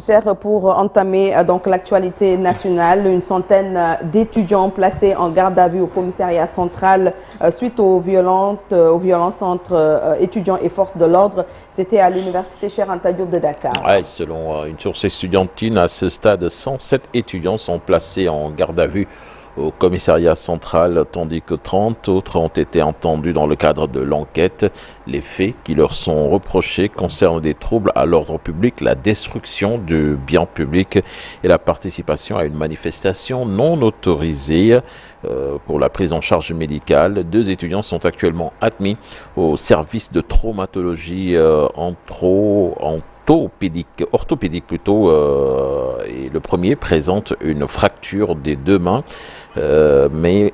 Cher, pour entamer donc l'actualité nationale, une centaine d'étudiants placés en garde à vue au commissariat central suite aux violences entre étudiants et forces de l'ordre. C'était à l'université Cheikh Anta Diop de Dakar. Ouais, selon une source estudiantine, à ce stade, 107 étudiants sont placés en garde à vue au commissariat central, tandis que 30 autres ont été entendus dans le cadre de l'enquête. Les faits qui leur sont reprochés concernent des troubles à l'ordre public, la destruction de biens publics et la participation à une manifestation non autorisée. Pour la prise en charge médicale, 2 étudiants sont actuellement admis au service de traumatologie orthopédique plutôt, et le premier présente une fracture des 2 mains, mais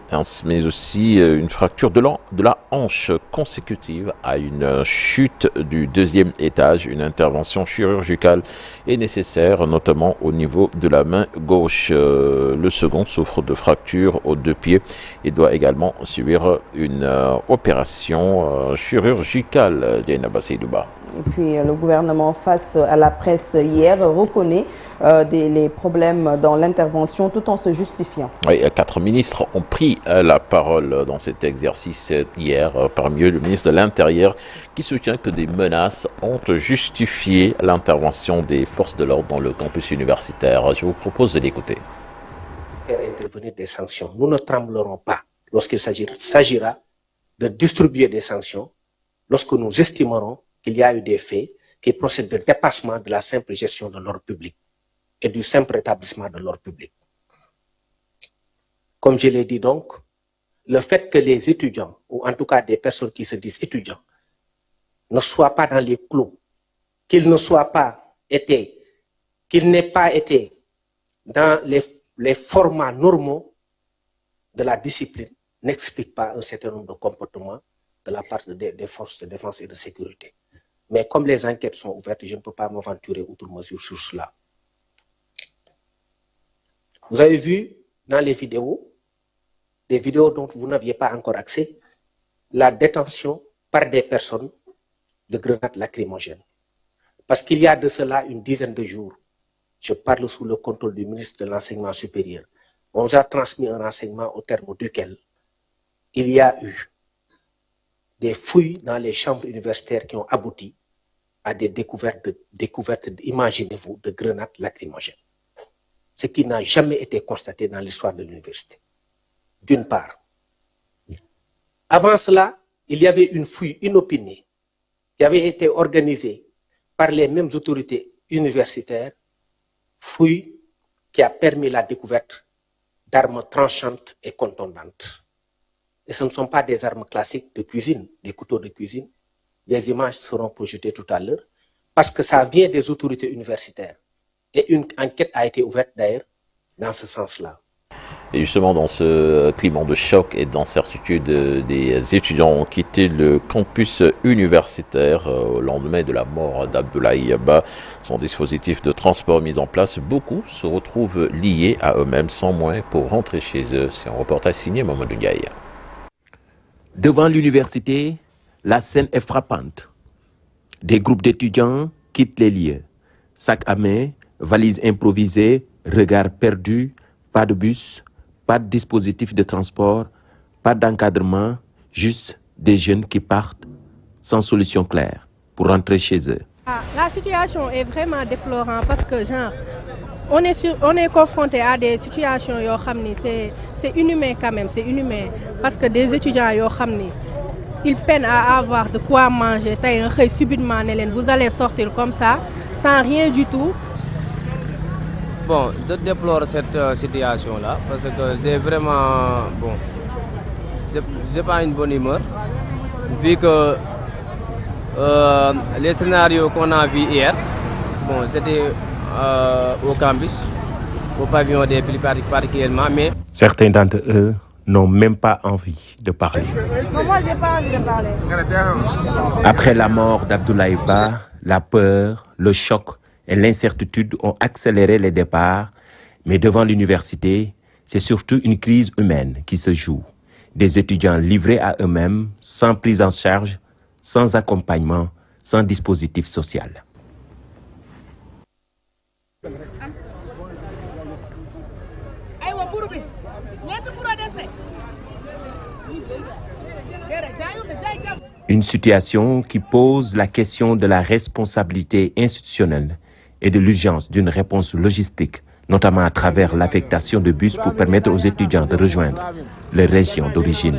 aussi une fracture de la hanche consécutive à une chute du 2e étage. Une intervention chirurgicale est nécessaire, notamment au niveau de la main gauche. Le second souffre de fracture aux 2 pieds et doit également subir une opération chirurgicale. Diana Basseidouba. Et puis le gouvernement, face à la presse hier, reconnaît les problèmes dans l'intervention tout en se justifiant. Oui, 4 ministres ont pris la parole dans cet exercice hier. Parmi eux, le ministre de l'Intérieur qui soutient que des menaces ont justifié l'intervention des forces de l'ordre dans le campus universitaire. Je vous propose de l'écouter. Faire intervenir des sanctions. Nous ne tremblerons pas lorsqu'il s'agira de distribuer des sanctions, lorsque nous estimerons qu'il y a eu des faits qui procèdent de dépassement de la simple gestion de l'ordre public et du simple rétablissement de l'ordre public. Comme je l'ai dit donc, le fait que les étudiants, ou en tout cas des personnes qui se disent étudiants, ne soient pas dans les clous, qu'ils n'aient pas été dans les formats normaux de la discipline, n'explique pas un certain nombre de comportements de la part des forces de défense et de sécurité. Mais comme les enquêtes sont ouvertes, je ne peux pas m'aventurer outre mesure sur cela. Vous avez vu dans les vidéos, des vidéos dont vous n'aviez pas encore accès, la détention par des personnes de grenades lacrymogènes. Parce qu'il y a de cela une dizaine de jours, je parle sous le contrôle du ministre de l'Enseignement supérieur, on nous a transmis un renseignement au terme duquel il y a eu des fouilles dans les chambres universitaires qui ont abouti à des découvertes, imaginez-vous, de grenades lacrymogènes. Ce qui n'a jamais été constaté dans l'histoire de l'université. D'une part. Avant cela, il y avait une fouille inopinée qui avait été organisée par les mêmes autorités universitaires, fouille qui a permis la découverte d'armes tranchantes et contondantes. Et ce ne sont pas des armes classiques de cuisine, des couteaux de cuisine. Les images seront projetées tout à l'heure parce que ça vient des autorités universitaires. Et une enquête a été ouverte d'ailleurs dans ce sens-là. Et justement, dans ce climat de choc et d'incertitude, des étudiants ont quitté le campus universitaire au lendemain de la mort d'Abdoulaye Ba. Son dispositif de transport mis en place, beaucoup se retrouvent liés à eux-mêmes sans moyens pour rentrer chez eux. C'est un reportage signé Mamadou Ndiaye. Devant l'université, la scène est frappante. Des groupes d'étudiants quittent les lieux. Sac à main, valises improvisées, regards perdus, pas de bus, pas de dispositif de transport, pas d'encadrement, juste des jeunes qui partent sans solution claire pour rentrer chez eux. La situation est vraiment déplorante parce que on est confronté à des situations, c'est inhumain quand même, c'est inhumain. Parce que des étudiants, ils peinent à avoir de quoi manger. Subitement, vous allez sortir comme ça, sans rien du tout. Bon, je déplore cette situation-là parce que c'est vraiment... Bon, j'ai pas une bonne humeur. Vu que les scénarios qu'on a vus hier, bon, c'était au campus, au pavillon des plus particulièrement, mais... Certains d'entre eux n'ont même pas envie de parler. Non, moi, j'ai pas envie de parler. Après la mort d'Abdoulaye Ba, la peur, le choc et l'incertitude ont accéléré les départs, mais devant l'université, c'est surtout une crise humaine qui se joue. Des étudiants livrés à eux-mêmes, sans prise en charge, sans accompagnement, sans dispositif social. Une situation qui pose la question de la responsabilité institutionnelle et de l'urgence d'une réponse logistique, notamment à travers l'affectation de bus pour permettre aux étudiants de rejoindre les régions d'origine.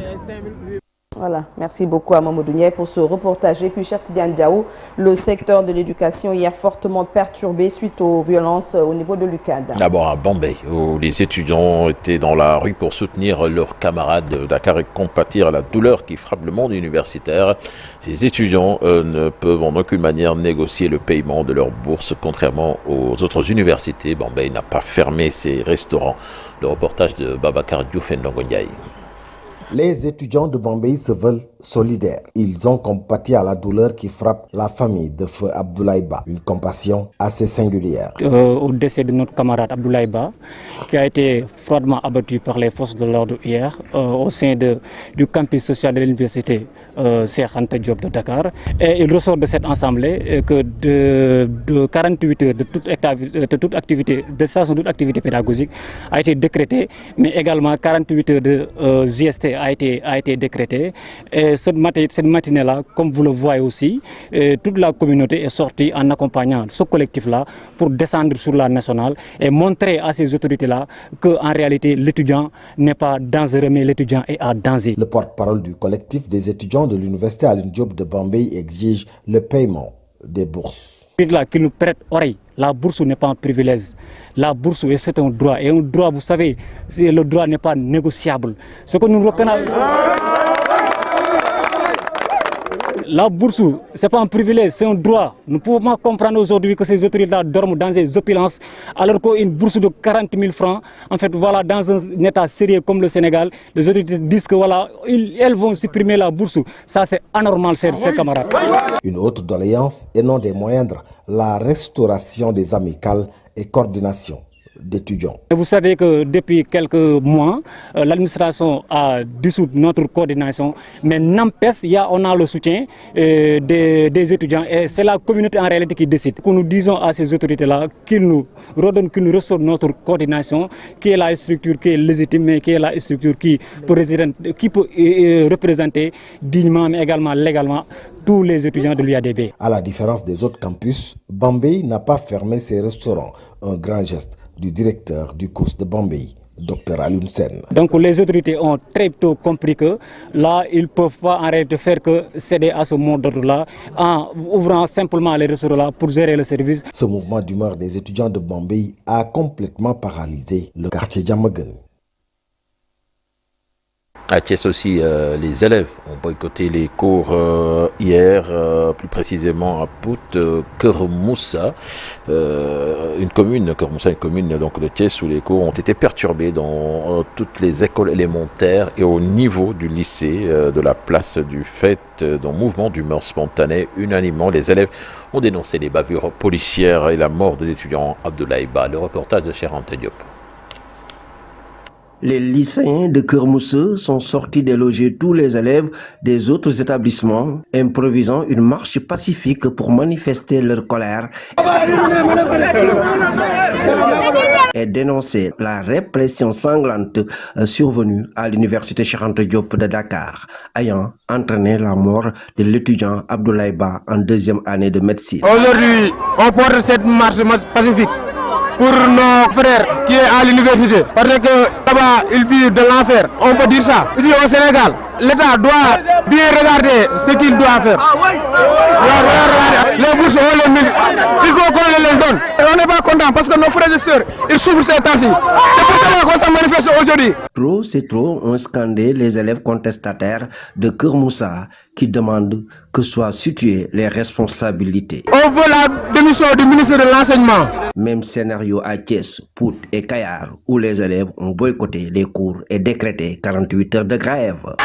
Voilà, merci beaucoup à Mamadou Ndiaye pour ce reportage. Et puis, Cheikh Tidiane Diaw, le secteur de l'éducation hier fortement perturbé suite aux violences au niveau de l'UCAD. D'abord à Bambey, où les étudiants étaient dans la rue pour soutenir leurs camarades de Dakar et compatir à la douleur qui frappe le monde universitaire. Ces étudiants ne peuvent en aucune manière négocier le paiement de leur bourse, contrairement aux autres universités. Bambey n'a pas fermé ses restaurants. Le reportage de Babacar Diouf Ndongo Ndiaye. Les étudiants de Bambey se veulent solidaires. Ils ont compati à la douleur qui frappe la famille de Feu Abdoulaye Ba. Une compassion assez singulière. Au décès de notre camarade Abdoulaye Ba, qui a été froidement abattu par les forces de l'ordre hier au sein du campus social de l'université Cheikh Anta Diop de Dakar. Et il ressort de cette assemblée que de 48 heures de toute activité, de cessation de toute activité pédagogique a été décrétée, mais également 48 heures de JST a été décrété. Et cette matinée-là, comme vous le voyez aussi, toute la communauté est sortie en accompagnant ce collectif-là pour descendre sur la nationale et montrer à ces autorités-là qu'en réalité, l'étudiant n'est pas dangereux, mais l'étudiant est en danger. Le porte-parole du collectif des étudiants de l'université Alioune Diop de Bambey exige le paiement des bourses. Là, qui nous prête oreille. La bourse n'est pas un privilège. La bourse, c'est un droit. Et un droit, vous savez, le droit n'est pas négociable. Ce que nous reconnaissons. La bourse, ce n'est pas un privilège, c'est un droit. Nous ne pouvons pas comprendre aujourd'hui que ces autorités-là dorment dans des opulences, alors qu'une bourse de 40 000 francs, en fait, voilà, dans un état sérieux comme le Sénégal, les autorités disent que voilà, elles vont supprimer la bourse. Ça, c'est anormal, chers camarades. Une autre doléance, et non des moindres, la restauration des amicales et coordination d'étudiants. Vous savez que depuis quelques mois, l'administration a dissous notre coordination, mais n'empêche, on a le soutien des étudiants et c'est la communauté en réalité qui décide. Nous disons à ces autorités-là qu'ils nous redonnent, qu'ils nous ressortent notre coordination, qui est la structure qui est légitime, mais qui est la structure qui peut représenter dignement, mais également légalement tous les étudiants de l'UADB. À la différence des autres campus, Bambey n'a pas fermé ses restaurants. Un grand geste du directeur du COUS de Bambey, Dr Alioune Sène. Donc les autorités ont très tôt compris que là, ils ne peuvent pas en réalité faire que céder à ce mot d'ordre-là en ouvrant simplement les restaurants pour gérer le service. Ce mouvement d'humeur des étudiants de Bambey a complètement paralysé le quartier Diamaguène. À Thiès aussi, les élèves ont boycotté les cours hier, plus précisément à Pout, Keur Moussa, une commune donc de Thiès où les cours ont été perturbés dans toutes les écoles élémentaires et au niveau du lycée de la place du fait d'un mouvement d'humeur spontanée. Unanimement, les élèves ont dénoncé les bavures policières et la mort de l'étudiant Abdoulaye Ba. Le reportage de Cheikh Anta Diop. Les lycéens de Keur Moussa sont sortis déloger tous les élèves des autres établissements, improvisant une marche pacifique pour manifester leur colère et dénoncer la répression sanglante survenue à l'université Cheikh Anta Diop de Dakar, ayant entraîné la mort de l'étudiant Abdoulaye Ba en deuxième année de médecine. Aujourd'hui, on porte cette marche pacifique pour nos frères qui sont à l'université, parce que là-bas, ils vivent de l'enfer. On peut dire ça. Ici au Sénégal, l'État doit bien regarder ce qu'il doit faire. Les bourses, on les mérite. Il faut qu'on les donne. Et on n'est pas content parce que nos frères et sœurs, ils souffrent ces temps-ci. C'est pour cela qu'on s'en manifeste aujourd'hui. Trop, c'est trop, ont scandé les élèves contestataires de Keur Moussa qui demandent que soient situées les responsabilités. On veut la démission du ministre de l'Enseignement. Même scénario à Thiès, Pout et Kayar, où les élèves ont boycotté les cours et décrété 48 heures de grève.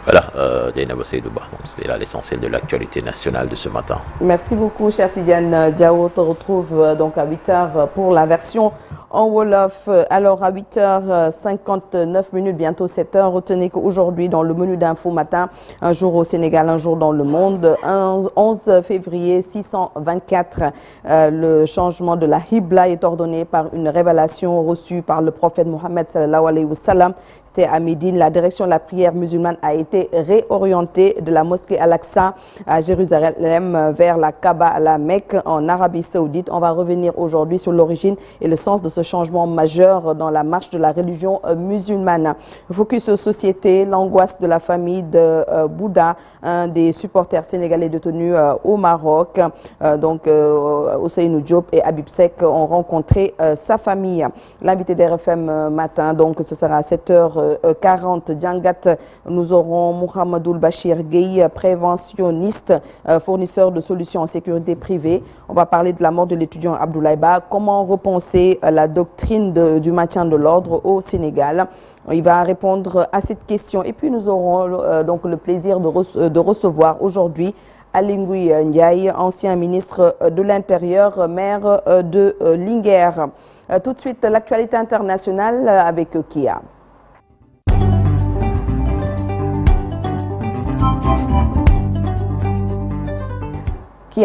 Voilà, Dieynaba Seydou-Ba. C'est là l'essentiel de l'actualité nationale de ce matin. Merci beaucoup, cher Tidiane Diawo. On te retrouve donc à 8h pour la version en Wolof. Alors, à 8h59, bientôt 7h, retenez qu'aujourd'hui, dans le menu d'info matin, un jour au Sénégal, un jour dans le monde, 11 février 624, le changement de la Hibla est ordonné par une révélation reçue par le prophète Mohammed sallallahu alayhi wa sallam. C'était à Médine. La direction de la prière musulmane a été réorientée de la mosquée Al-Aqsa à Jérusalem vers la Kaaba à la Mecque en Arabie Saoudite. On va revenir aujourd'hui sur l'origine et le sens de ce changement majeur dans la marche de la religion musulmane. Focus société, l'angoisse de la famille de Bouddha, un des supporters sénégalais détenus au Maroc. Ousseynou Diop et Habib Seck ont rencontré sa famille. L'invité d'RFM matin, donc ce sera à 7h40. Djangat, nous aurons Mohamedoul Bachir Gueye, préventionniste, fournisseur de solutions en sécurité privée. On va parler de la mort de l'étudiant Abdoulaye Ba. Comment repenser la doctrine du maintien de l'ordre au Sénégal? Il va répondre à cette question. Et puis nous aurons donc le plaisir de recevoir aujourd'hui Aly Ngouille Ndiaye, ancien ministre de l'Intérieur, maire de Linguère. Tout de suite, l'actualité internationale avec Kia.